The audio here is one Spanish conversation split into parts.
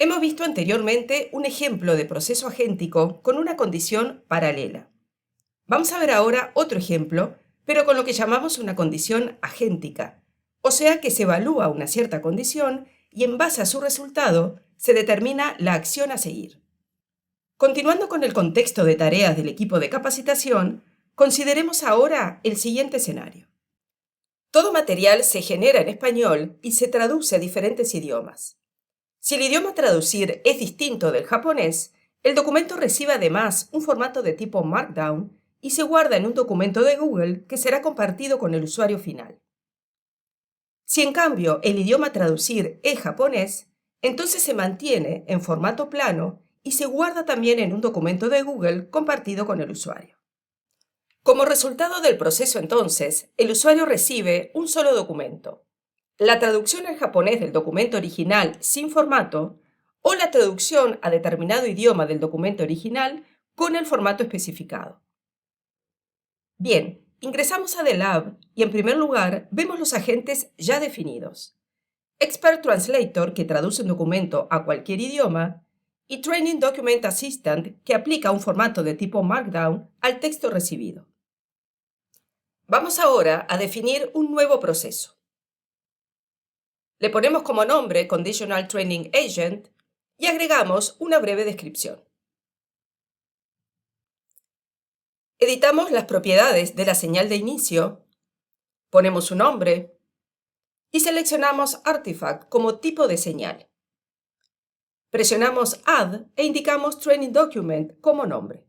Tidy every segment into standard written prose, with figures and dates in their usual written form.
Hemos visto anteriormente un ejemplo de proceso agéntico con una condición paralela. Vamos a ver ahora otro ejemplo, pero con lo que llamamos una condición agéntica, o sea que se evalúa una cierta condición y en base a su resultado se determina la acción a seguir. Continuando con el contexto de tareas del equipo de capacitación, consideremos ahora el siguiente escenario. Todo material se genera en español y se traduce a diferentes idiomas. Si el idioma a traducir es distinto del japonés, el documento recibe además un formato de tipo Markdown y se guarda en un documento de Google que será compartido con el usuario final. Si en cambio el idioma a traducir es japonés, entonces se mantiene en formato plano y se guarda también en un documento de Google compartido con el usuario. Como resultado del proceso entonces, el usuario recibe un solo documento, la traducción al japonés del documento original sin formato o la traducción a determinado idioma del documento original con el formato especificado. Bien, ingresamos a The Lab y en primer lugar vemos los agentes ya definidos. Expert Translator, que traduce un documento a cualquier idioma, y Training Document Assistant, que aplica un formato de tipo Markdown al texto recibido. Vamos ahora a definir un nuevo proceso. Le ponemos como nombre Conditional Training Agent y agregamos una breve descripción. Editamos las propiedades de la señal de inicio, ponemos su nombre y seleccionamos Artifact como tipo de señal. Presionamos Add e indicamos Training Document como nombre.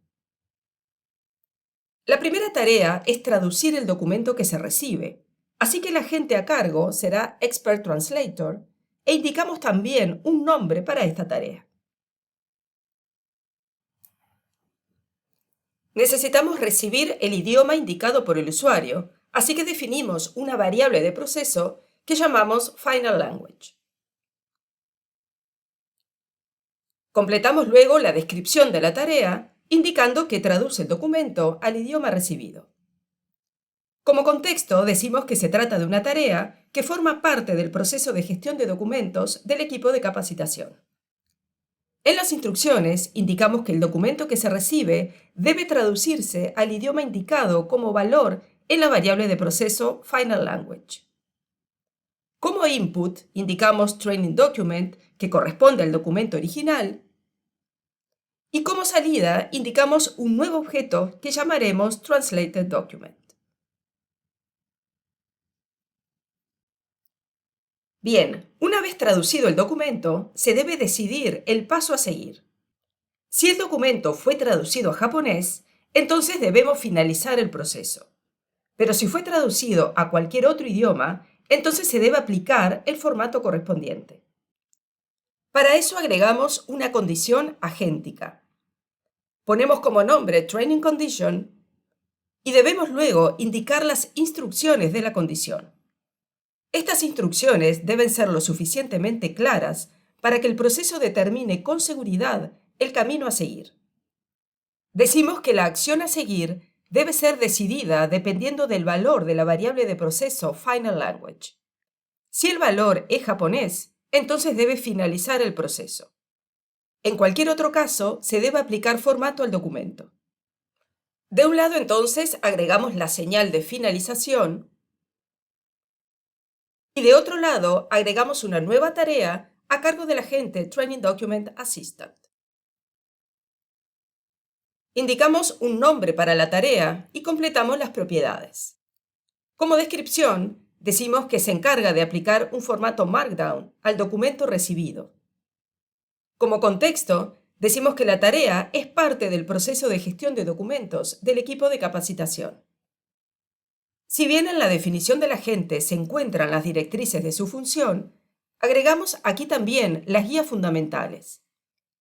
La primera tarea es traducir el documento que se recibe, así que el agente a cargo será Expert Translator e indicamos también un nombre para esta tarea. Necesitamos recibir el idioma indicado por el usuario, así que definimos una variable de proceso que llamamos Final Language. Completamos luego la descripción de la tarea, indicando que traduce el documento al idioma recibido. Como contexto, decimos que se trata de una tarea que forma parte del proceso de gestión de documentos del equipo de capacitación. En las instrucciones indicamos que el documento que se recibe debe traducirse al idioma indicado como valor en la variable de proceso Final Language. Como input indicamos Training Document, que corresponde al documento original, y como salida indicamos un nuevo objeto que llamaremos Translated Document. Bien, una vez traducido el documento, se debe decidir el paso a seguir. Si el documento fue traducido a japonés, entonces debemos finalizar el proceso. Pero si fue traducido a cualquier otro idioma, entonces se debe aplicar el formato correspondiente. Para eso agregamos una condición agéntica. Ponemos como nombre Training Condition y debemos luego indicar las instrucciones de la condición. Estas instrucciones deben ser lo suficientemente claras para que el proceso determine con seguridad el camino a seguir. Decimos que la acción a seguir debe ser decidida dependiendo del valor de la variable de proceso Final Language. Si el valor es japonés, entonces debe finalizar el proceso. En cualquier otro caso, se debe aplicar formato al documento. De un lado, entonces, agregamos la señal de finalización y de otro lado, agregamos una nueva tarea a cargo del agente Training Document Assistant. Indicamos un nombre para la tarea y completamos las propiedades. Como descripción, decimos que se encarga de aplicar un formato Markdown al documento recibido. Como contexto, decimos que la tarea es parte del proceso de gestión de documentos del equipo de capacitación. Si bien en la definición del agente se encuentran las directrices de su función, agregamos aquí también las guías fundamentales,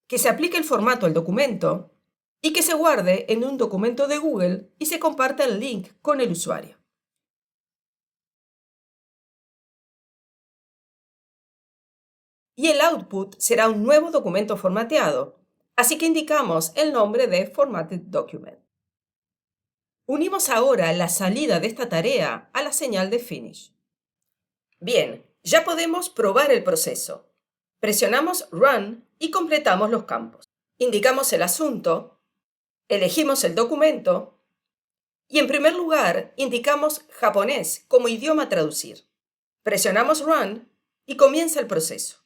que se aplique el formato al documento y que se guarde en un documento de Google y se comparta el link con el usuario. Y el output será un nuevo documento formateado, así que indicamos el nombre de Formatted Document. Unimos ahora la salida de esta tarea a la señal de Finish. Bien, ya podemos probar el proceso. Presionamos Run y completamos los campos. Indicamos el asunto, elegimos el documento y en primer lugar indicamos japonés como idioma a traducir. Presionamos Run y comienza el proceso.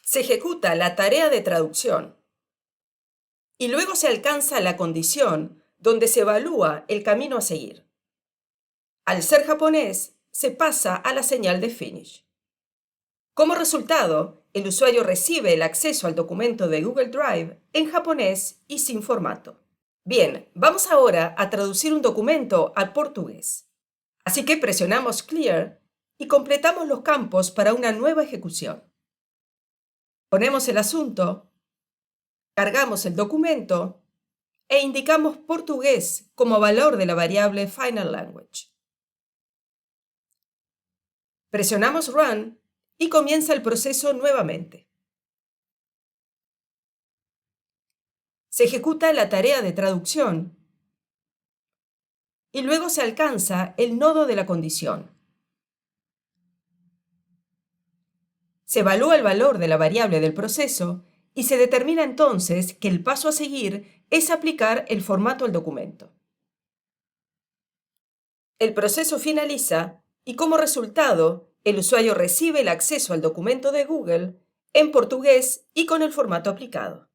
Se ejecuta la tarea de traducción y luego se alcanza la condición donde se evalúa el camino a seguir. Al ser japonés, se pasa a la señal de Finish. Como resultado, el usuario recibe el acceso al documento de Google Drive en japonés y sin formato. Bien, vamos ahora a traducir un documento al portugués. Así que presionamos Clear y completamos los campos para una nueva ejecución. Ponemos el asunto, cargamos el documento e indicamos portugués como valor de la variable Final Language. Presionamos Run y comienza el proceso nuevamente. Se ejecuta la tarea de traducción y luego se alcanza el nodo de la condición. Se evalúa el valor de la variable del proceso y se determina entonces que el paso a seguir es aplicar el formato al documento. El proceso finaliza y como resultado, el usuario recibe el acceso al documento de Google en portugués y con el formato aplicado.